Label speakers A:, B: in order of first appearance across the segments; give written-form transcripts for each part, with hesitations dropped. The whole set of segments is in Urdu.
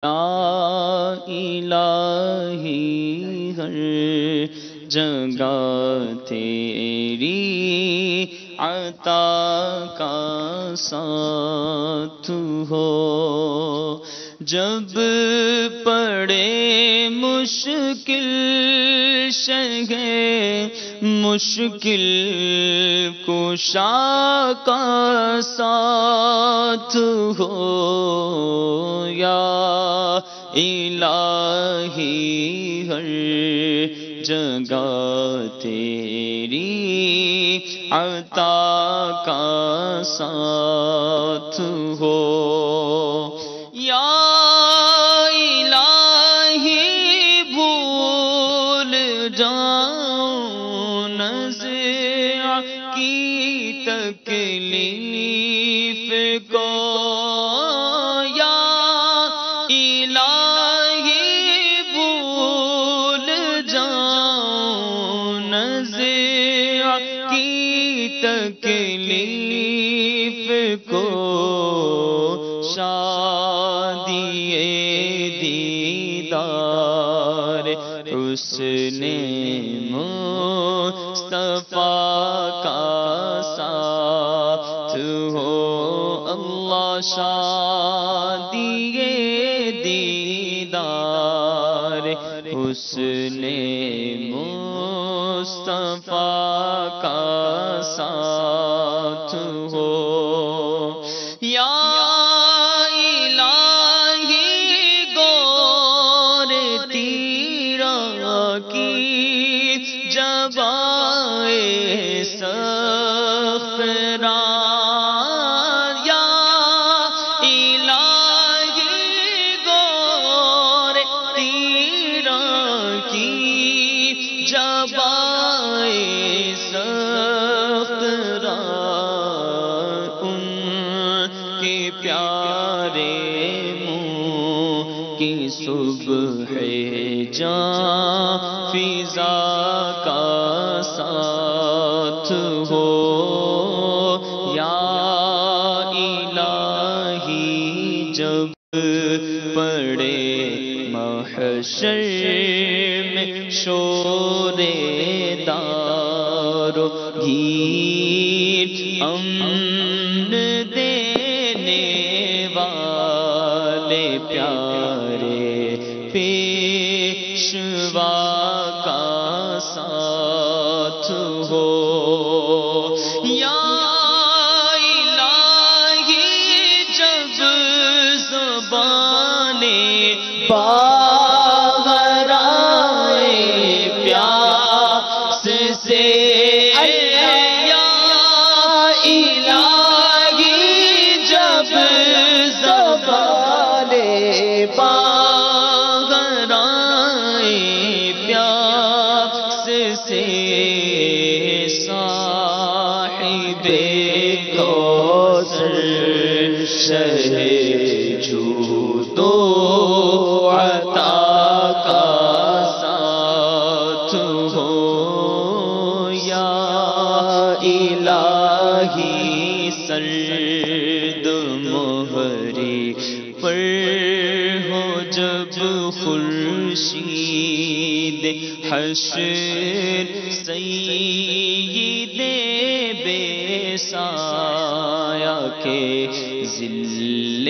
A: یا الہی ہر جگہ تیری عطا کا ساتھ ہو، جب پڑے مشکل شہ مشکل کشا کا ساتھ ہو، یا الہی ہر جگہ تیری عطا کا ساتھ ہو، یا الہی بھول جاؤں نزع کی تکلیف کو، یا الہی بھول جاؤں نزع کی تکلیف کو، شادی دیدار حسن مصطفیٰ کا ساتھ ہو، اللہ شادی دیدار حسن مصطفیٰ کا ساتھ ہو، یا صبح جاں فضا کا ساتھ ہو، یا الہی جب پڑے محشر میں شور دار و گیر، امن دینے والے پیارے پیشوا کا ساتھ ہو، یا الہی جب زبانیں باہر آئے پیاس سے، یا الہی جب زبانیں باہر آئے پیاس سے، صاحب کوثر شہ جود و عطا کا ساتھ ہو، یا الہی سرد مہری پر ہو جب خورشید حشر، سید بے سایہ کے ذل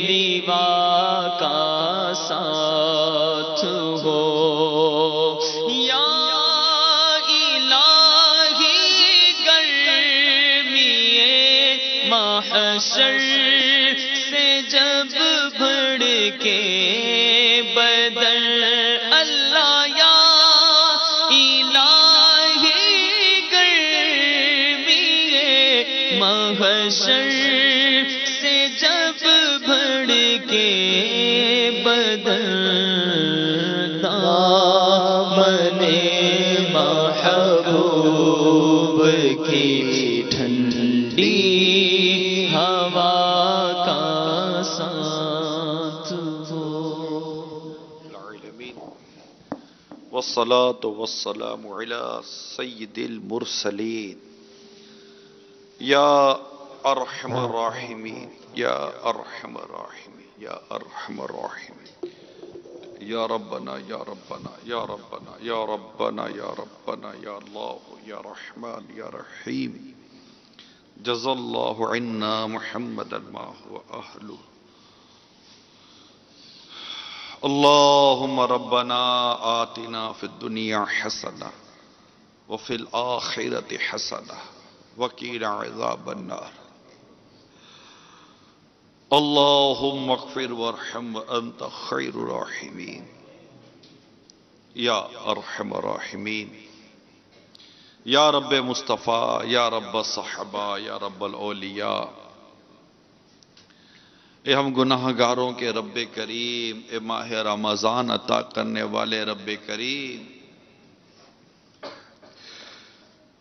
A: لیوا کا ساتھ ہو، یا الہی گرمی محشر سے جب بڑھ کے بدر، اللہ یا الہی گرمی محشر سے جب بڑھ کے بدر، دامن محبوب کی ٹھنڈی ہوا کا ساتھ ہو،
B: والصلاة والسلام على سید المرسلین، یا ارحم الراحمین، یا ارحم الراحمین یا ارحم الراحمین یا ربنا یا ربنا یا ربنا یا ربنا یا ربنا یا اللہ یا رحمان یا رحیم جزا اللہ عنا محمدا ما هو اہلہ اللہم ربنا آتنا فی الدنیا حسنہ وفی الآخرۃ حسنہ وقنا عذاب النار اللہم اغفر وارحم وانت خیر الراحمین یا ارحم الراحمین یا رب مصطفیٰ یا رب صحابہ یا رب الاولیاء اے ہم گناہ گاروں کے رب کریم، اے ماہ رمضان عطا کرنے والے رب کریم،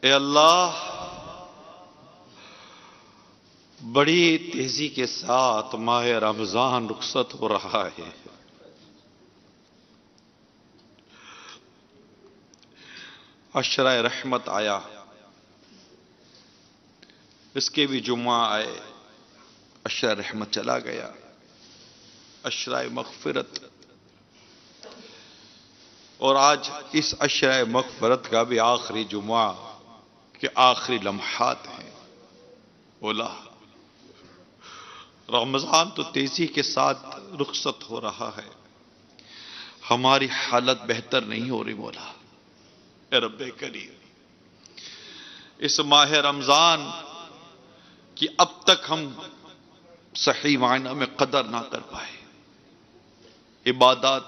B: اے اللہ بڑی تیزی کے ساتھ ماہ رمضان رخصت ہو رہا ہے۔ عشرہ رحمت آیا، اس کے بھی جمعہ آئے، عشرہ رحمت چلا گیا، عشرہ مغفرت، اور آج اس عشرہ مغفرت کا بھی آخری جمعہ کے آخری لمحات ہیں۔ بولا رمضان تو تیزی کے ساتھ رخصت ہو رہا ہے، ہماری حالت بہتر نہیں ہو رہی مولا۔ اے رب کریم، اس ماہ رمضان کی اب تک ہم صحیح معنی میں قدر نہ کر پائے، عبادات،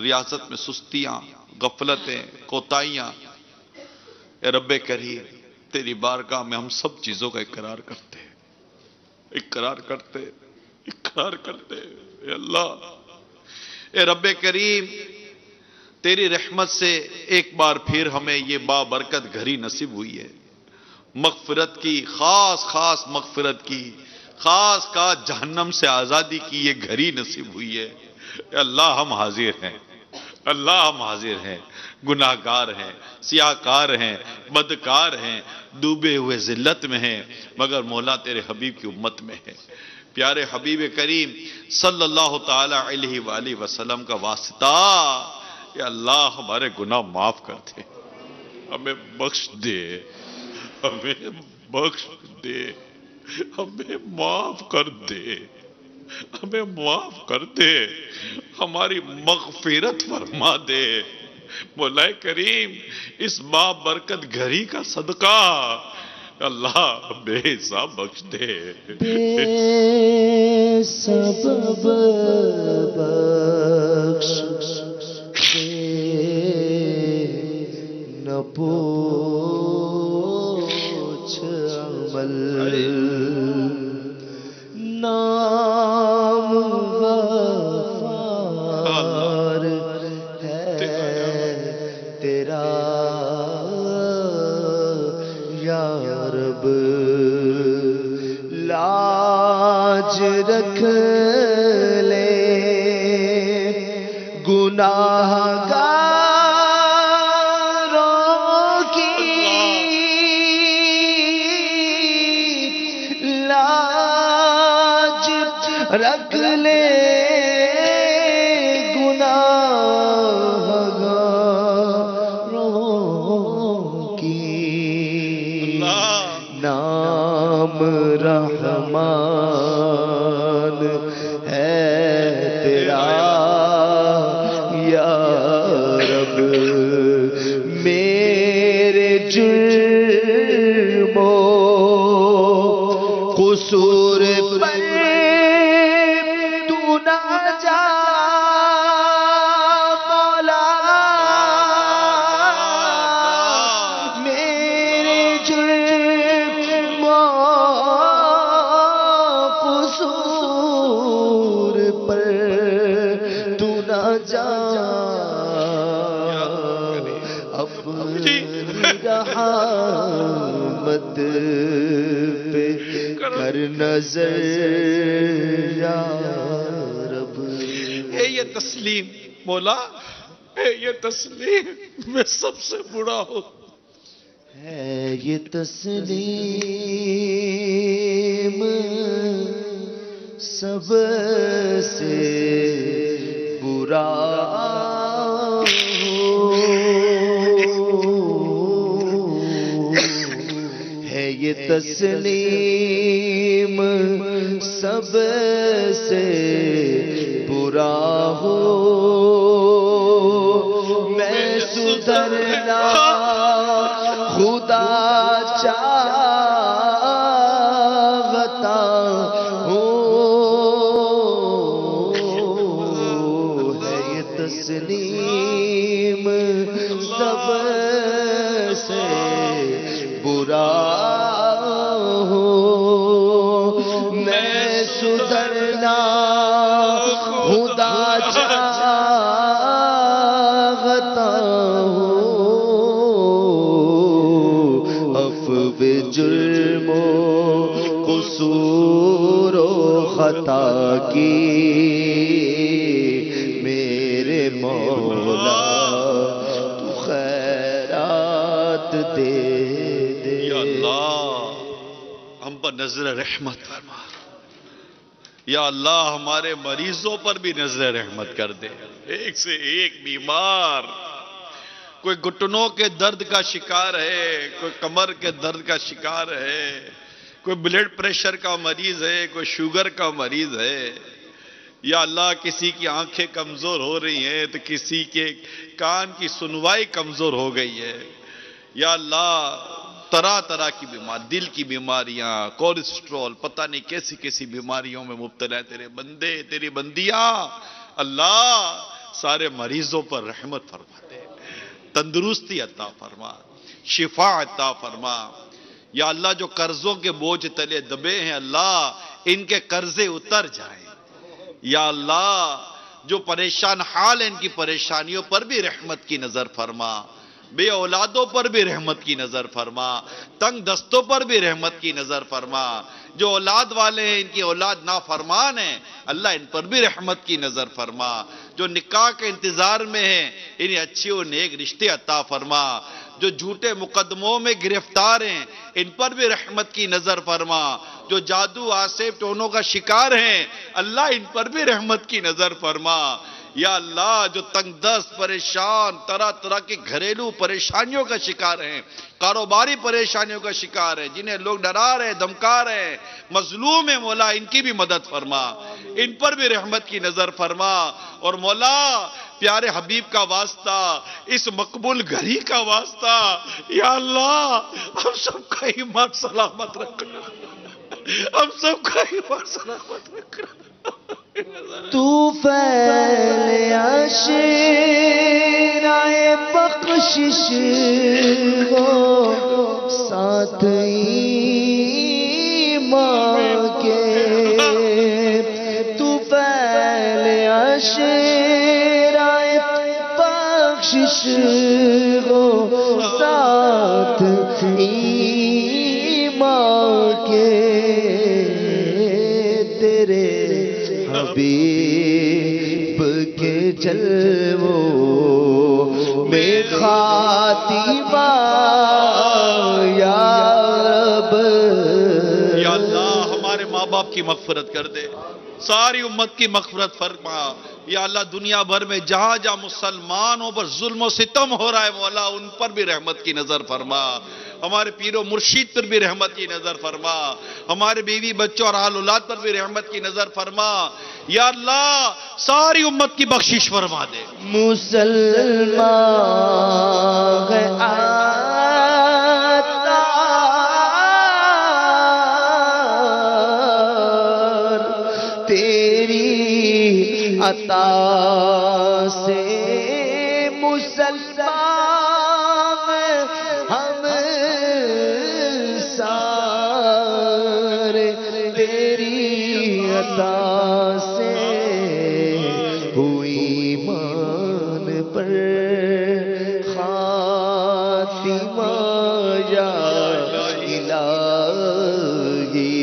B: ریاضت میں سستیاں، غفلتیں، کوتاہیاں، اے رب کریم تیری بارگاہ میں ہم سب چیزوں کا اقرار کرتے ہیں، اقرار کرتے اے اللہ، اے رب کریم تیری رحمت سے ایک بار پھر ہمیں یہ بابرکت گھڑی نصیب ہوئی ہے، مغفرت کی، خاص مغفرت کی، خاص جہنم سے آزادی کی یہ گھڑی نصیب ہوئی ہے۔ اے اللہ ہم حاضر ہیں، اللہ ہم حاضر ہیں، گناہ گار ہیں، سیاہ کار ہیں، بدکار ہیں، ڈوبے ہوئے ذلت میں ہیں، مگر مولا تیرے حبیب کی امت میں ہے۔ پیارے حبیب کریم صلی اللہ تعالی علیہ وآلہ وسلم کا واسطہ، یا اللہ ہمارے گناہ معاف کر دے، ہمیں بخش دے، ہمیں بخش دے، ہمیں معاف کر دے، ہمیں معاف کر دے، ہماری مغفرت فرما دے مولا کریم۔ اس بابرکت گھڑی کا صدقہ اللہ بے حساب بخش دے،
A: بے سبب بخش نہ پوچھ عمل، نام غفار ہے تیرا یا رب، لاج رکھ لے گناہ رکھ لے گناہ گاروں کی، نام رحمان ہے تیرا یا رب، میرے جرم و قصور پر رحمت پہ کر نظر یا رب۔
B: اے یہ تسلیم مولا، اے یہ تسلیم میں سب سے بڑا ہوں،
A: ہے یہ تسلیم سب سے برا ہے یہ تسلیم سب سے برا ہو میں سدھرنا خدا چاہتا ہوں ہے یہ تسلیم سب سے برا ہو میں سدھرنا خدا چاہتا ہوں عفو جرم و قصور و خطا کی میرے مولا تو خیرات دے دے
B: یا اللہ ہم پر نظر رحمت فرما. یا اللہ ہمارے مریضوں پر بھی نظر رحمت کر دے. ایک سے ایک بیمار، کوئی گھٹنوں کے درد کا شکار ہے، کوئی کمر کے درد کا شکار ہے، کوئی بلڈ پریشر کا مریض ہے، کوئی شوگر کا مریض ہے. یا اللہ کسی کی آنکھیں کمزور ہو رہی ہیں تو کسی کے کان کی سنوائی کمزور ہو گئی ہے. یا اللہ طرح طرح کی بیماری، دل کی بیماریاں، کولیسٹرول، پتہ نہیں کیسی کیسی بیماریوں میں مبتلا ہے تیرے بندے تیری بندیاں. اللہ سارے مریضوں پر رحمت فرما دے، تندرستی عطا فرما، شفا عطا فرما. یا اللہ جو قرضوں کے بوجھ تلے دبے ہیں اللہ ان کے قرضے اتر جائیں. یا اللہ جو پریشان حال ہیں ان کی پریشانیوں پر بھی رحمت کی نظر فرما، بے اولادوں پر بھی رحمت کی نظر فرما، تنگ دستوں پر بھی رحمت کی نظر فرما. جو اولاد والے ہیں ان کی اولاد نافرمان ہیں اللہ ان پر بھی رحمت کی نظر فرما. جو نکاح کے انتظار میں ہیں انہیں اچھے و نیک رشتے عطا فرما. جو جھوٹے مقدموں میں گرفتار ہیں ان پر بھی رحمت کی نظر فرما. جو جادو آسیب ٹونوں کا شکار ہیں اللہ ان پر بھی رحمت کی نظر فرما. یا اللہ جو تنگ دست پریشان طرح طرح کی گھریلو پریشانیوں کا شکار ہیں، کاروباری پریشانیوں کا شکار ہیں، جنہیں لوگ ڈرا رہے دھمکا رہے مظلوم ہیں مولا ان کی بھی مدد فرما، ان پر بھی رحمت کی نظر فرما. اور مولا پیارے حبیب کا واسطہ، اس مقبول گھری کا واسطہ، یا اللہ ہم سب کا ایمان سلامت رکھنا، ہم سب کا ایمان سلامت رکھنا.
A: تو فیل عشرائے بخشش ہو ساتھ ایمان کے. تو فیل عشرائے بخشش ہو ساتھ ایمان کے. تیرے حبیب کے جلووں میں خاتمہ یا رب.
B: یا اللہ ہمارے ماں باپ کی مغفرت کر دے، ساری امت کی مغفرت فرما. یا اللہ دنیا بھر میں جہاں جہاں مسلمانوں پر ظلم و ستم ہو رہا ہے مولا ان پر بھی رحمت کی نظر فرما. ہمارے پیر و مرشید پر بھی رحمت کی نظر فرما. ہمارے بیوی بچوں اور اہل اولاد پر بھی رحمت کی نظر فرما. یا اللہ ساری امت کی بخشش فرما دے.
A: مسلمان ہے عطار تیری عطا سے مسلمان ہم سارے تیری عطا سے ہوئی ایمان پر خاتمہ یا الہی.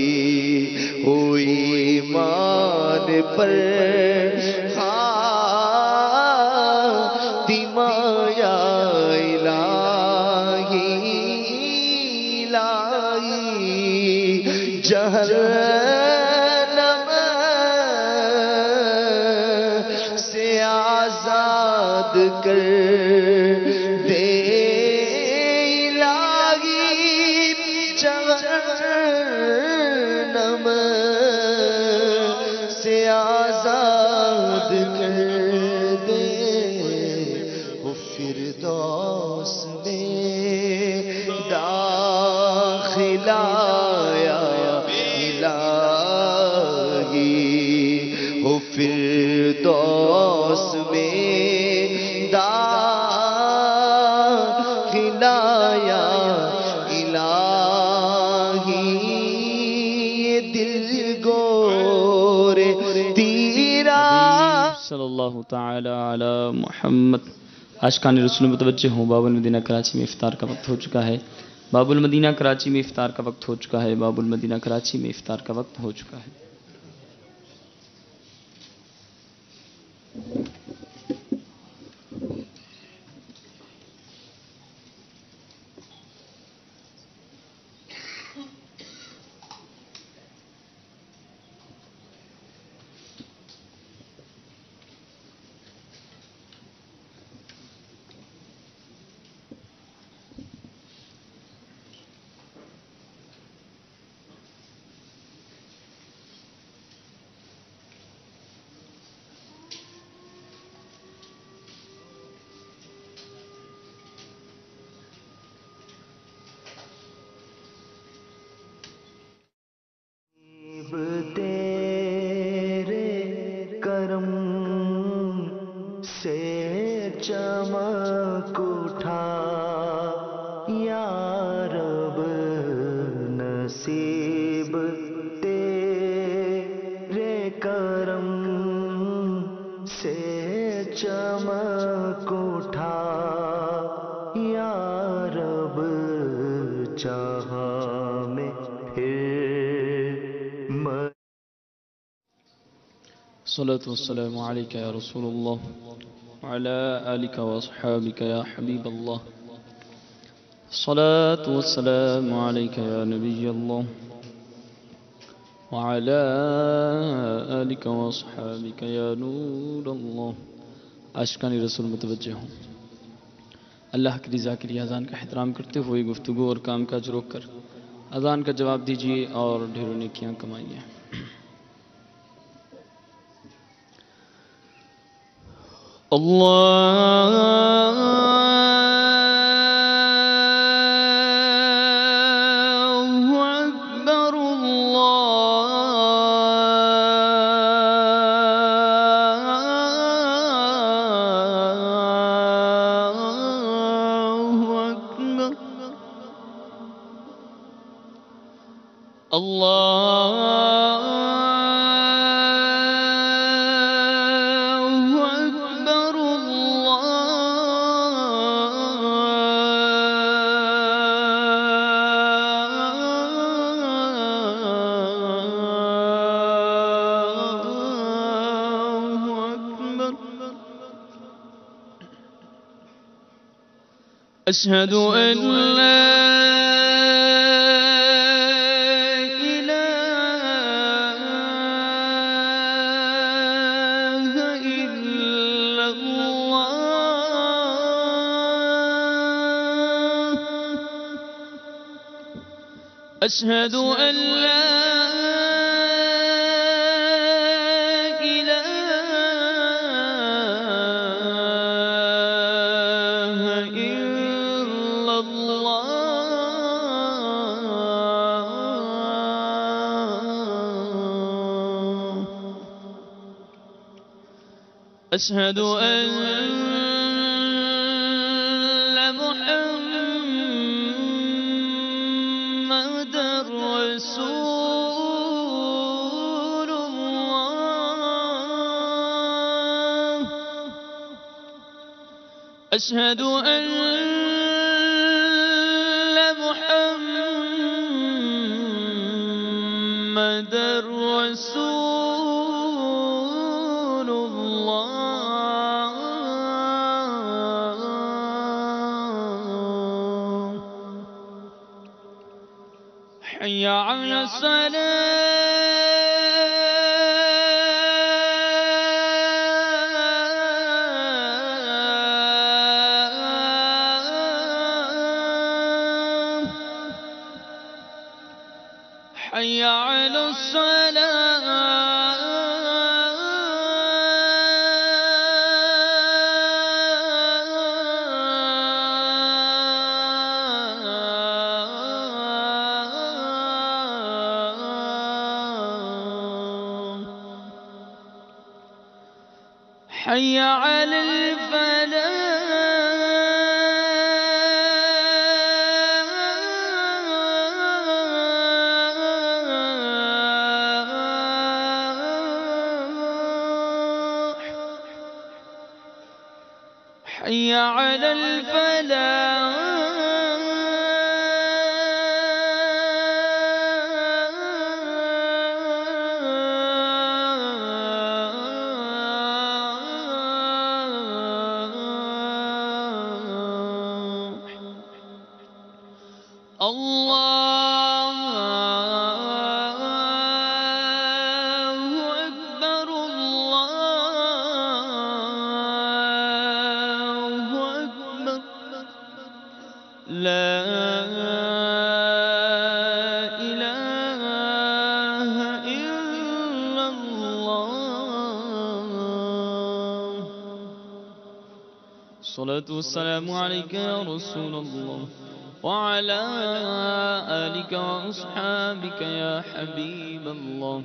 A: ہوئی ایمان پر خاتمہ یا الہی. الہی جہنم آزاد کر دے الہی، جہنم سے آزاد کر دے، وہ فردوس میں داخل آیا الہی، وہ فردوس میں داخل آیا الہی، یہ دل گور تیرا
C: صلی اللہ تعالی علی محمد۔ عاشقان رسول متوجہ ہوں، باب المدینہ کراچی میں افطار کا وقت ہو چکا ہے۔ باب المدینہ کراچی میں افطار کا وقت ہو چکا ہے۔ باب المدینہ کراچی میں افطار کا وقت ہو چکا ہے۔
A: تیرے کرم سے چمک اٹھا یا رب، نصیب تیرے کرم سے چمک اٹھا یا رب، چاہا میں
C: الصلاة والسلام عليك يا رسول الله وعلى آلك وأصحابك يا حبيب الله. الصلاة والسلام عليك يا نبي الله وعلى آلك وأصحابك يا نور الله. عاشقان رسول متوجہ ہوں، اللہ کی رضا کے لیے اذان کا احترام کرتے ہوئے گفتگو اور کام کاج روک کر اذان کا جواب دیجیے اور ڈھیروں نیکیاں کمائیے۔ اللہ اکبر، اللہ اکبر، أشهد أن لا إله إلا الله، أشهد أن لا أشهد أن محمدًا رسول الله، أشهد أن محمدًا رسول الله. حي على حي على الصلاة حي على الفلاح حي على الفلاح الله أكبر الله أكبر لا إله إلا الله. الصلاة والسلام عليك يا رسول الله وعلى آلك وأصحابك يا حبيب الله.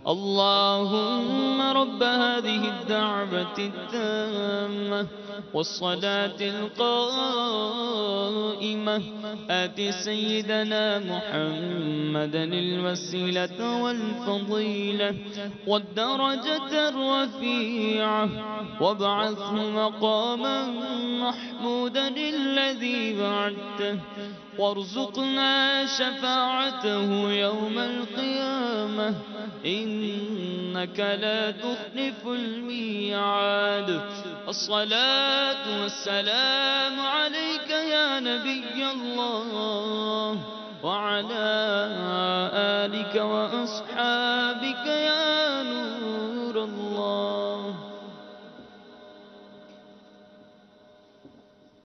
C: اللهم رب هذه الدعوة التامة والصلاة القائمة آت سيدنا محمدا الوسيلة والفضيلة والدرجة الرفيعة وابعثه مقاما محمودا الذي وعدته وارزقنا شفاعته يوم القيامة إنك لا تخلف الميعاد. الصلاة والسلام عليك يا نبي الله وعلى آلك وأصحابك يا